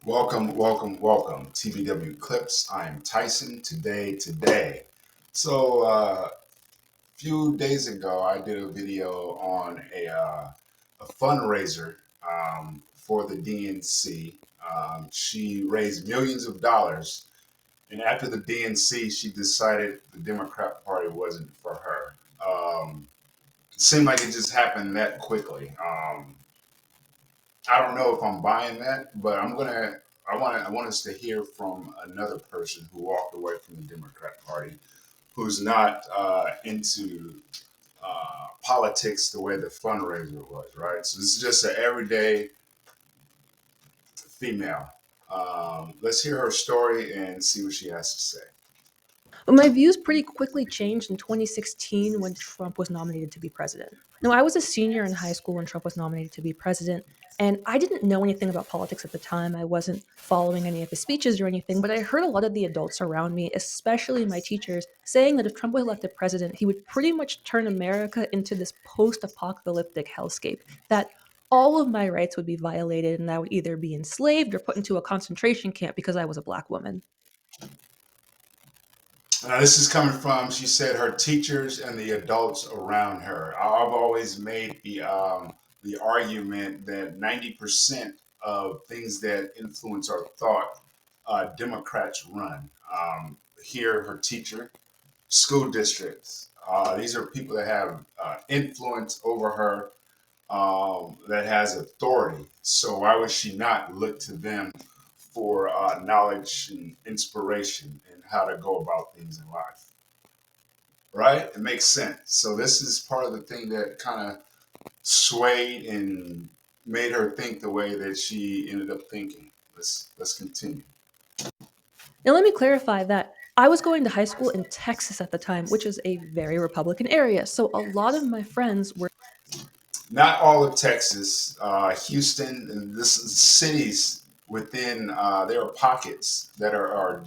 Welcome, welcome, welcome. TBW Clips. I am Tyson. Today. A few days ago, I did a video on a fundraiser for the DNC. She raised millions of dollars, and after the DNC, she decided the Democrat Party wasn't for her. It seemed like it just happened that quickly. I don't know if I'm buying that, but I want us to hear from another person who walked away from the Democrat Party, who's not into politics the way the fundraiser was, right? So this is just an everyday female. Let's hear her story and see what she has to say. But my views pretty quickly changed in 2016 when Trump was nominated to be president. Now, I was a senior in high school when Trump was nominated to be president, and I didn't know anything about politics at the time. I wasn't following any of his speeches or anything, but I heard a lot of the adults around me, especially my teachers, saying that if Trump was elected president, he would pretty much turn America into this post apocalyptic hellscape, that all of my rights would be violated and I would either be enslaved or put into a concentration camp because I was a black woman. This is coming from, she said, her teachers and the adults around her. I've always made the argument that 90% of things that influence our thought, Democrats run. Here, her teacher, school districts. These are people that have influence over her, that has authority. So why would she not look to them for knowledge and inspiration and how to go about things in life? Right? It makes sense. So this is part of the thing that kind of swayed and made her think the way that she ended up thinking. Let's continue. Now, let me clarify that I was going to high school in Texas at the time, which is a very Republican area. So a lot of my friends were Not all of Texas, Houston, and this is cities within. There are pockets that are uh,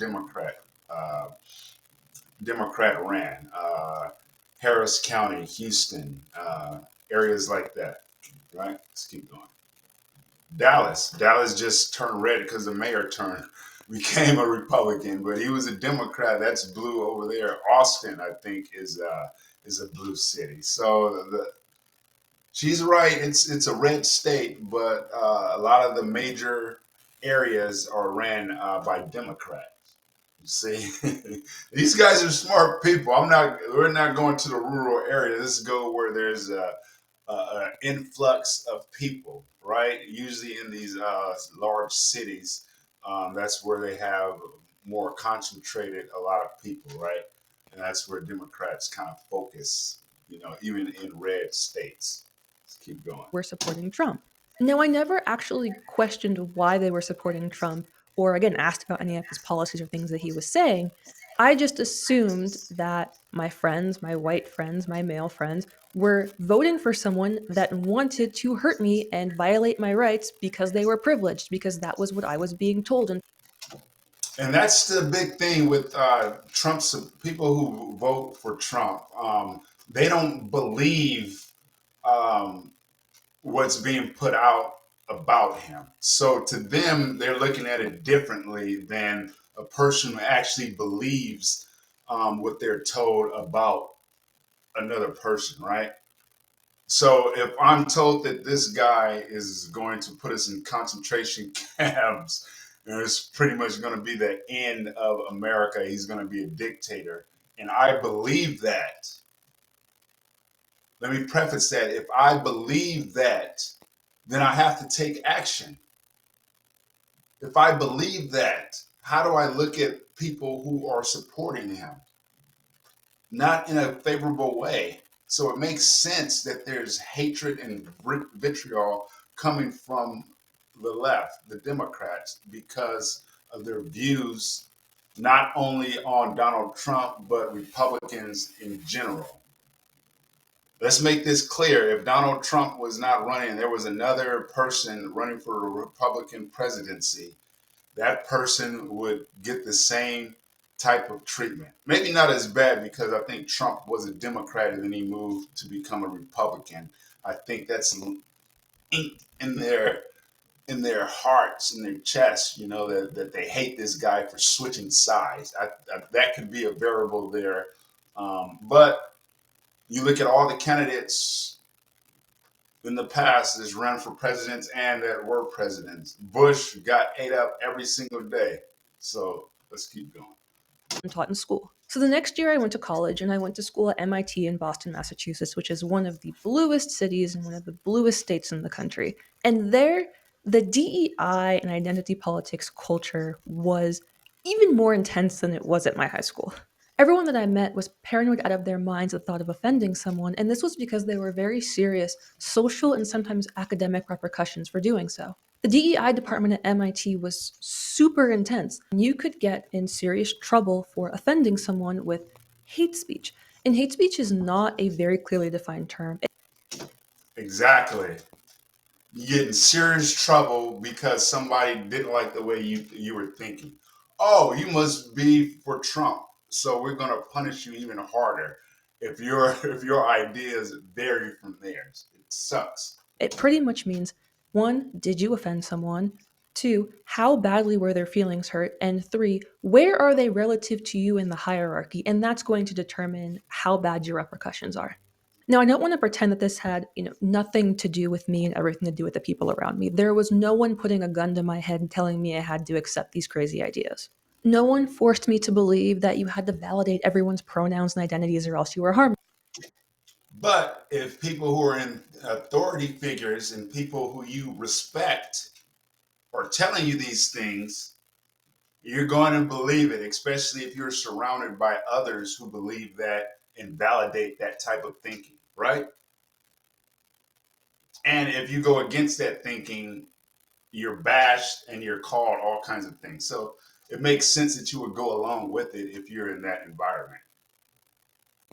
Democrat ran. Harris County, Houston, areas like that. Right. Let's keep going. Dallas just turned red because the mayor turned became a Republican, but he was a Democrat. That's blue over there. Austin, I think, is a blue city. So she's right. It's a red state, but a lot of the major areas are ran by Democrats. You see, these guys are smart people. I'm not. We're not going to the rural area. Let's go where there's a influx of people. Right. Usually in these large cities, that's where they have more concentrated a lot of people. Right. And that's where Democrats kind of focus. Even in red states. Let's keep going. supporting Trump. Now, I never actually questioned why they were supporting Trump or, again, asked about any of his policies or things that he was saying. I just assumed that my friends, my white friends, my male friends, were voting for someone that wanted to hurt me and violate my rights because they were privileged, because that was what I was being told. And And that's the big thing with Trump's people who vote for Trump. They don't believe um, what's being put out about him. So to them, they're looking at it differently than a person who actually believes what they're told about another person, right? So if I'm told that this guy is going to put us in concentration camps, and it's pretty much going to be the end of America, he's going to be a dictator, and I believe that. Let me preface that. If I believe that, then I have to take action. If I believe that, how do I look at people who are supporting him? Not in a favorable way. So it makes sense that there's hatred and vitriol coming from the left, the Democrats, because of their views, not only on Donald Trump, but Republicans in general. Let's make this clear. If Donald Trump was not running, there was another person running for the Republican presidency, that person would get the same type of treatment. Maybe not as bad because I think Trump was a Democrat and then he moved to become a Republican. I think that's inked in their hearts, in their chests, that they hate this guy for switching sides. That could be a variable there. But you look at all the candidates in the past that's run for presidents and that were presidents. Bush got ate up every single day. So let's keep going. And taught in school. So the next year I went to college and I went to school at MIT in Boston, Massachusetts, which is one of the bluest cities and one of the bluest states in the country. And there, the DEI and identity politics culture was even more intense than it was at my high school. Everyone that I met was paranoid out of their minds at the thought of offending someone, and this was because there were very serious social and sometimes academic repercussions for doing so. The DEI department at MIT was super intense. You could get in serious trouble for offending someone with hate speech. And hate speech is not a very clearly defined term. Exactly. You get in serious trouble because somebody didn't like the way you were thinking. Oh, you must be for Trump, so we're going to punish you even harder if your if your ideas vary from theirs. It sucks. It pretty much means one, did you offend someone? Two, how badly were their feelings hurt? And three, where are they relative to you in the hierarchy? And that's going to determine how bad your repercussions are. Now, I don't want to pretend that this had, nothing to do with me and everything to do with the people around me. There was no one putting a gun to my head and telling me I had to accept these crazy ideas. No one forced me to believe that you had to validate everyone's pronouns and identities or else you were harmed. But if people who are in authority figures and people who you respect are telling you these things, you're going to believe it, especially if you're surrounded by others who believe that and validate that type of thinking, right? And if you go against that thinking, you're bashed and you're called all kinds of things. So it makes sense that you would go along with it if you're in that environment.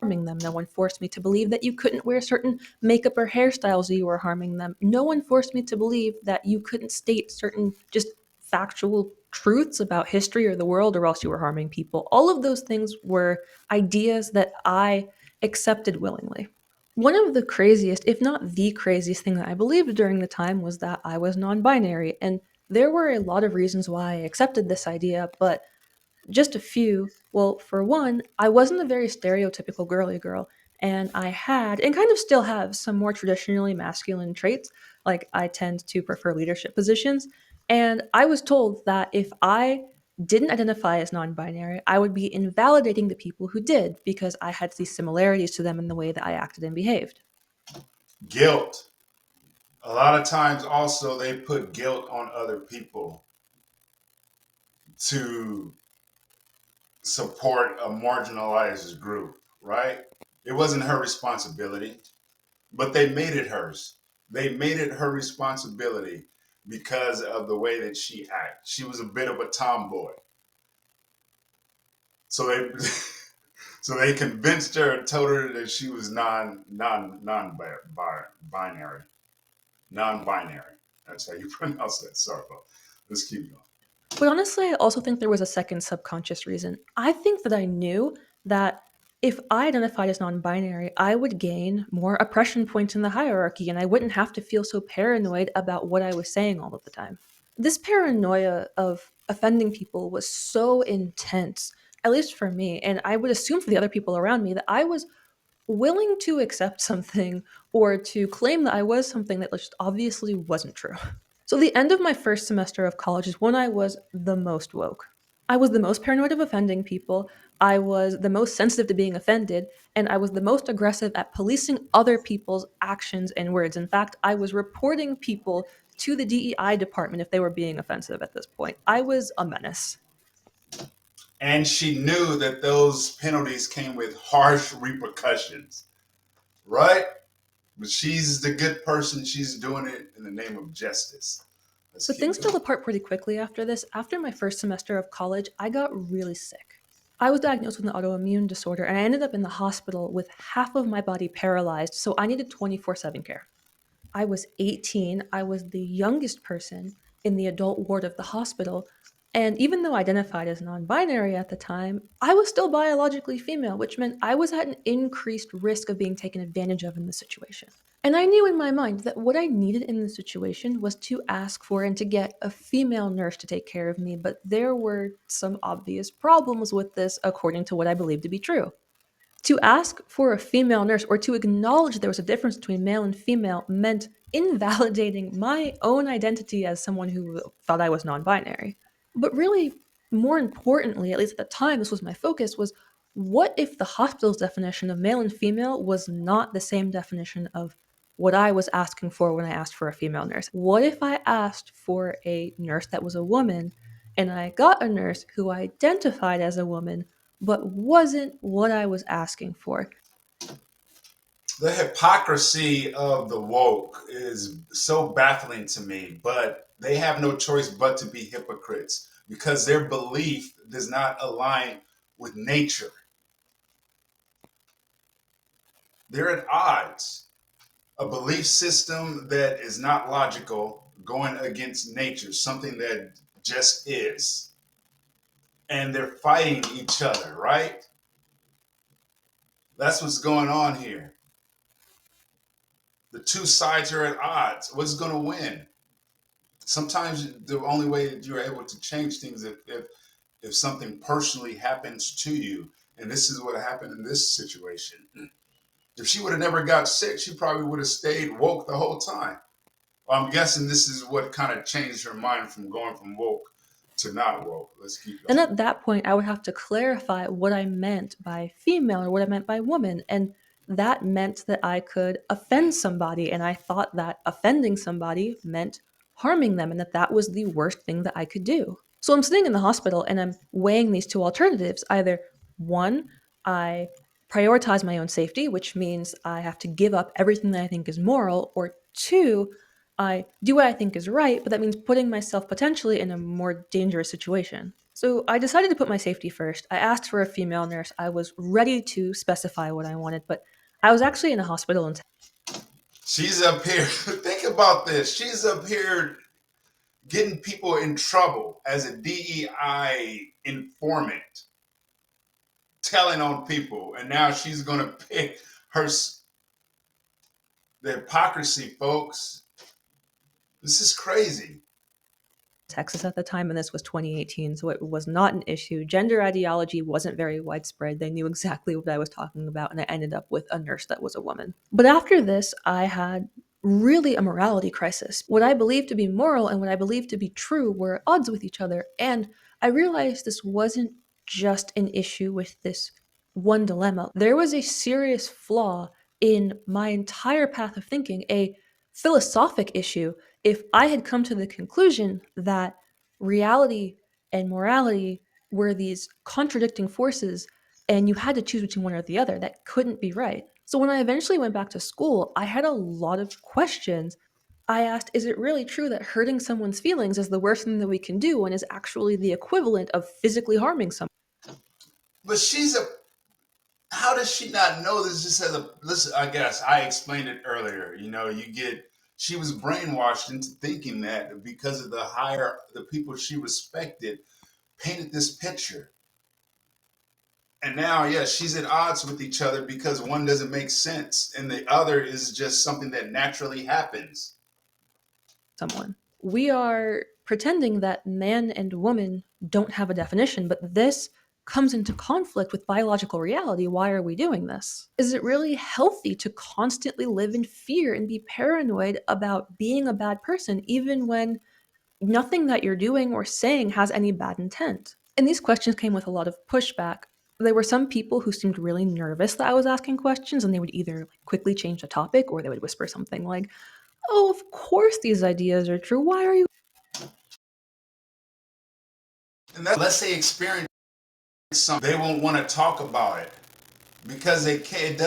Harming them. No one forced me to believe that you couldn't wear certain makeup or hairstyles or you were harming them. No one forced me to believe that you couldn't state certain just factual truths about history or the world or else you were harming people. All of those things were ideas that I accepted willingly. One of the craziest, if not the craziest thing that I believed during the time was that I was non binary. And there were a lot of reasons why I accepted this idea, but just a few. Well, for one, I wasn't a very stereotypical girly girl, and I had, and kind of still have, some more traditionally masculine traits. Like, I tend to prefer leadership positions. And I was told that if I didn't identify as non binary, I would be invalidating the people who did because I had these similarities to them in the way that I acted and behaved. Guilt. A lot of times, also, they put guilt on other people to support a marginalized group, right? It wasn't her responsibility, but they made it hers. They made it her responsibility because of the way that she acted. She was a bit of a tomboy. So they so they convinced her and told her that she was binary. Non binary. That's how you pronounce that. Sorry about that. Let's keep going. But honestly, I also think there was a second subconscious reason. I think that I knew that if I identified as non binary, I would gain more oppression points in the hierarchy and I wouldn't have to feel so paranoid about what I was saying all of the time. This paranoia of offending people was so intense, at least for me, and I would assume for the other people around me that I was willing to accept something or to claim that I was something that just obviously wasn't true. So the end of my first semester of college is when I was the most woke. I was the most paranoid of offending people. I was the most sensitive to being offended, and I was the most aggressive at policing other people's actions and words. In fact, I was reporting people to the DEI department if they were being offensive at this point. I was a menace. And she knew that those penalties came with harsh repercussions, right? But she's the good person. She's doing it in the name of justice. Let's But keep things fell going. apart pretty quickly after this. After my first semester of college, I got really sick. I was diagnosed with an autoimmune disorder and I ended up in the hospital with half of my body paralyzed, so I needed 24/7 care. I was 18, I was the youngest person in the adult ward of the hospital, and even though I identified as non binary at the time, I was still biologically female, which meant I was at an increased risk of being taken advantage of in this situation. And I knew in my mind that what I needed in the situation was to ask for and to get a female nurse to take care of me, but there were some obvious problems with this according to what I believed to be true. To ask for a female nurse or to acknowledge there was a difference between male and female meant invalidating my own identity as someone who thought I was non binary. But really, more importantly, at least at the time, this was my focus, was what if the hospital's definition of male and female was not the same definition of what I was asking for when I asked for a female nurse? What if I asked for a nurse that was a woman and I got a nurse who identified as a woman but wasn't what I was asking for? The hypocrisy of the woke is so baffling to me, but they have no choice but to be hypocrites because their belief does not align with nature. They're at odds. A belief system that is not logical going against nature, something that just is. And they're fighting each other, right? That's what's going on here. The two sides are at odds. What's going to win? Sometimes the only way that you're able to change things if something personally happens to you, and this is what happened in this situation. If she would have never got sick, she probably would have stayed woke the whole time. Well, I'm guessing this is what kind of changed her mind from going from woke to not woke. Let's keep Then going. at that point, I would have to clarify what I meant by female or what I meant by woman. And that meant that I could offend somebody. And I thought that offending somebody meant harming them and that that was the worst thing that I could do. So I'm sitting in the hospital and I'm weighing these two alternatives. Either one, I prioritize my own safety, which means I have to give up everything that I think is moral, or two, I do what I think is right, but that means putting myself potentially in a more dangerous situation. So I decided to put my safety first. I asked for a female nurse. I was ready to specify what I wanted, but I was actually in a hospital in She's up here. Think about this. She's up here getting people in trouble as a DEI informant, telling on people, and now she's going to pick her. The hypocrisy, folks. This is crazy. Texas at the time, and this was 2018, so it was not an issue. Gender ideology wasn't very widespread. They knew exactly what I was talking about, and I ended up with a nurse that was a woman. But after this, I had really a morality crisis. What I believed to be moral and what I believed to be true were at odds with each other, and I realized this wasn't just an issue with this one dilemma. There was a serious flaw in my entire path of thinking, a philosophic issue if I had come to the conclusion that reality and morality were these contradicting forces and you had to choose between one or the other, that couldn't be right. So when I eventually went back to school, I had a lot of questions. I asked, is it really true that hurting someone's feelings is the worst thing that we can do and is actually the equivalent of physically harming someone? But she's a. How does she not know this? Just as a listen, I guess I explained it earlier. You know, you get. She was brainwashed into thinking that because of the people she respected, painted this picture. And now, yeah, she's at odds with each other because one doesn't make sense and the other is just something that naturally happens. Someone. We are pretending that man and woman don't have a definition, but this comes into conflict with biological reality. Why are we doing this? Is it really healthy to constantly live in fear and be paranoid about being a bad person, even when nothing that you're doing or saying has any bad intent? And these questions came with a lot of pushback. There were some people who seemed really nervous that I was asking questions, and they would either quickly change the topic or they would whisper something like, "Oh, of course these ideas are true. Why are you?" And that's unless they experience something, they won't want to talk about it because they can't.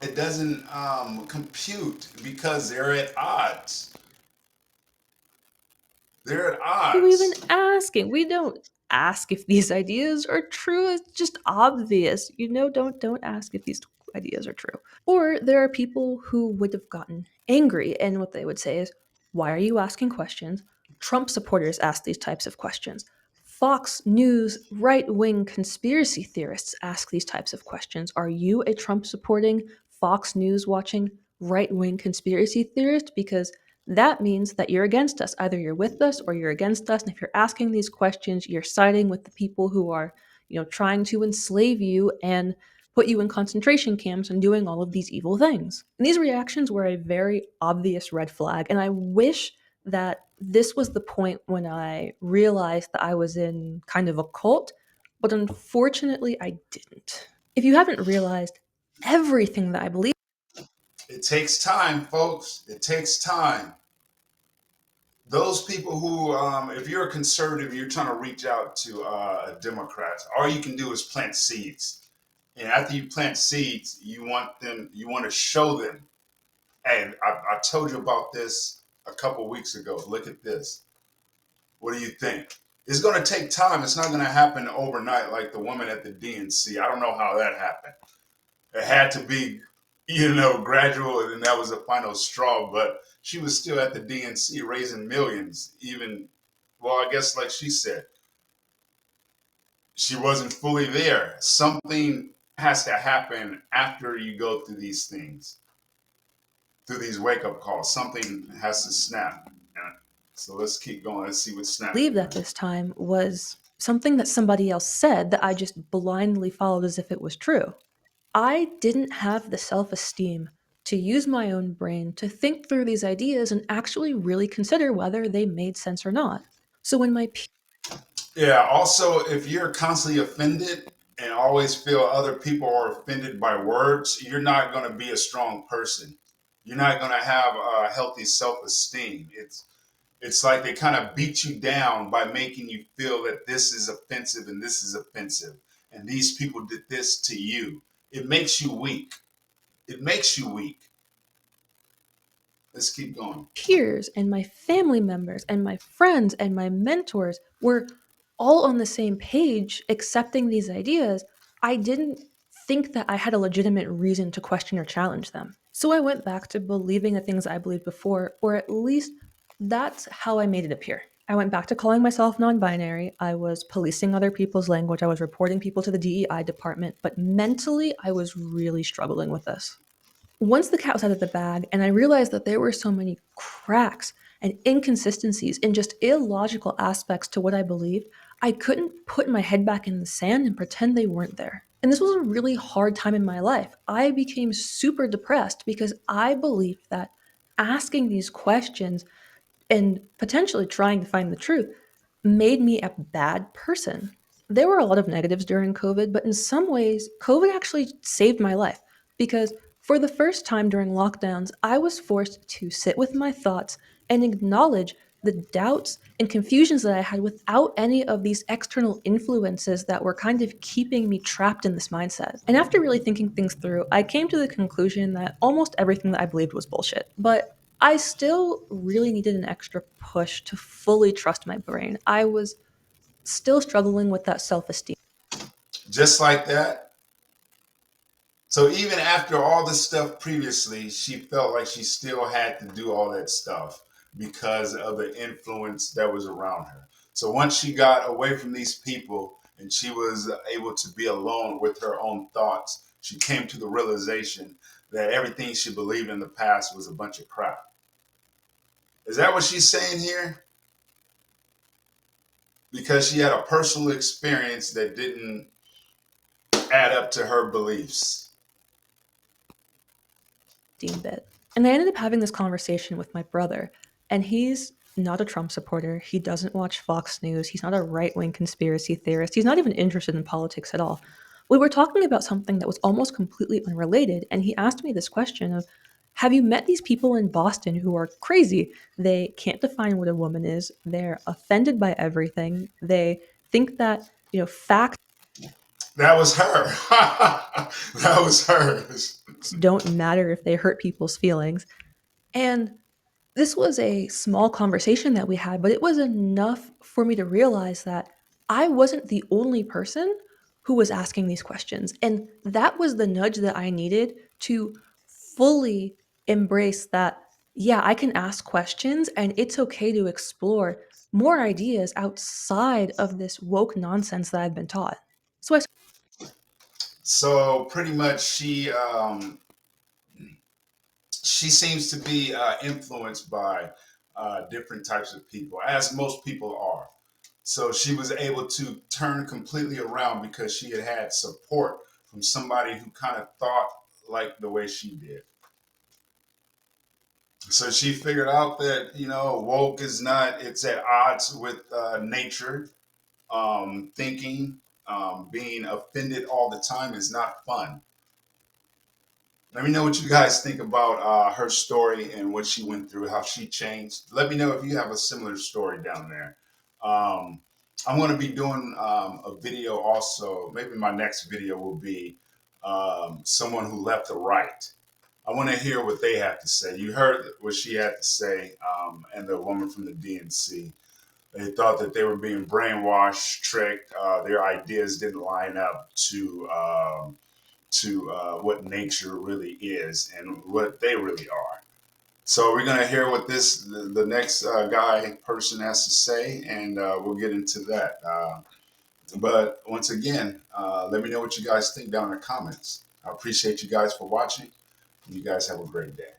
It doesn't compute because they're at odds. They're at You even odds. asking? We don't ask if these ideas are true. It's just obvious. Don't ask if these ideas are true. Or there are people who would have gotten angry, and what they would say is, "Why are you asking questions?" Trump supporters ask these types of questions. Fox News right wing conspiracy theorists ask these types of questions. Are you a Trump supporting, Fox News watching right wing conspiracy theorist because that means that you're against us. Either you're with us or you're against us. And if you're asking these questions, you're siding with the people who are, trying to enslave you and put you in concentration camps and doing all of these evil things. And these reactions were a very obvious red flag. And I wish that this was the point when I realized that I was in kind of a cult, but unfortunately, I didn't. If you haven't realized, everything that I believe. It takes time, folks. It takes time. Those people who, if you're a conservative, you're trying to reach out to Democrats, all you can do is plant seeds. And after you plant seeds, you want to show them. And I told you about this a couple weeks ago. Look at this. What do you think? It's going to take time. It's not going to happen overnight like the woman at the DNC. I don't know how that happened. It had to be, gradual, and that was the final straw. But she was still at the DNC raising millions. Even, well, I guess like she said, she wasn't fully there. Something has to happen after you go through these things, through these wake up calls. Something has to snap. So let's keep going. Let's see what snapped. Believed at this time was something that somebody else said that I just blindly followed as if it was true. I didn't have the self esteem to use my own brain to think through these ideas and actually really consider whether they made sense or not. So when my Yeah. Also, if you're constantly offended and always feel other people are offended by words, you're not going to be a strong person. You're not going to have a healthy self-esteem. It's like they kind of beat you down by making you feel that this is offensive and this is offensive, and these people did this to you. It makes you weak. It makes you weak. Let's keep going. peers and my family members and my friends and my mentors were all on the same page accepting these ideas, I didn't think that I had a legitimate reason to question or challenge them. So I went back to believing the things I believed before, or at least that's how I made it appear. I went back to calling myself non binary. I was policing other people's language. I was reporting people to the DEI department. But mentally, I was really struggling with this. Once the cat was out of the bag, and I realized that there were so many cracks and inconsistencies and just illogical aspects to what I believed, I couldn't put my head back in the sand and pretend they weren't there. And this was a really hard time in my life. I became super depressed because I believed that asking these questions and potentially trying to find the truth made me a bad person. There were a lot of negatives during COVID, but in some ways, COVID actually saved my life because for the first time during lockdowns, I was forced to sit with my thoughts and acknowledge the doubts and confusions that I had without any of these external influences that were kind of keeping me trapped in this mindset. And after really thinking things through, I came to the conclusion that almost everything that I believed was bullshit. But I still really needed an extra push to fully trust my brain. I was still struggling with that self esteem. Just like that. So even after all the stuff previously, she felt like she still had to do all that stuff because of the influence that was around her. So once she got away from these people and she was able to be alone with her own thoughts, she came to the realization that everything she believed in the past was a bunch of crap. Is that what she's saying here? Because she had a personal experience that didn't add up to her beliefs. Bit. And I ended up having this conversation with my brother, and he's not a Trump supporter. He doesn't watch Fox News. He's not a right wing conspiracy theorist. He's not even interested in politics at all. We were talking about something that was almost completely unrelated, and he asked me this question of, have you met these people in Boston who are crazy? They can't define what a woman is. They're offended by everything. They think that, facts That was her. That was hers. don't matter if they hurt people's feelings. And this was a small conversation that we had, but it was enough for me to realize that I wasn't the only person who was asking these questions. And that was the nudge that I needed to fully embrace that, yeah, I can ask questions and it's okay to explore more ideas outside of this woke nonsense that I've been taught. So I So pretty much she seems to be influenced by different types of people, as most people are. So she was able to turn completely around because she had had support from somebody who kind of thought like the way she did. So she figured out that, woke is not, it's at odds with nature. Thinking, being offended all the time is not fun. Let me know what you guys think about her story and what she went through, how she changed. Let me know if you have a similar story down there. Um, I'm going to be doing a video also. Maybe my next video will be someone who left the right. I want to hear what they have to say. You heard what she had to say, and the woman from the DNC. They thought that they were being brainwashed, tricked. Their ideas didn't line up to what nature really is and what they really are. So we're gonna hear what the next guy person has to say, and we'll get into that. But once again, let me know what you guys think down in the comments. I appreciate you guys for watching. You guys have a great day.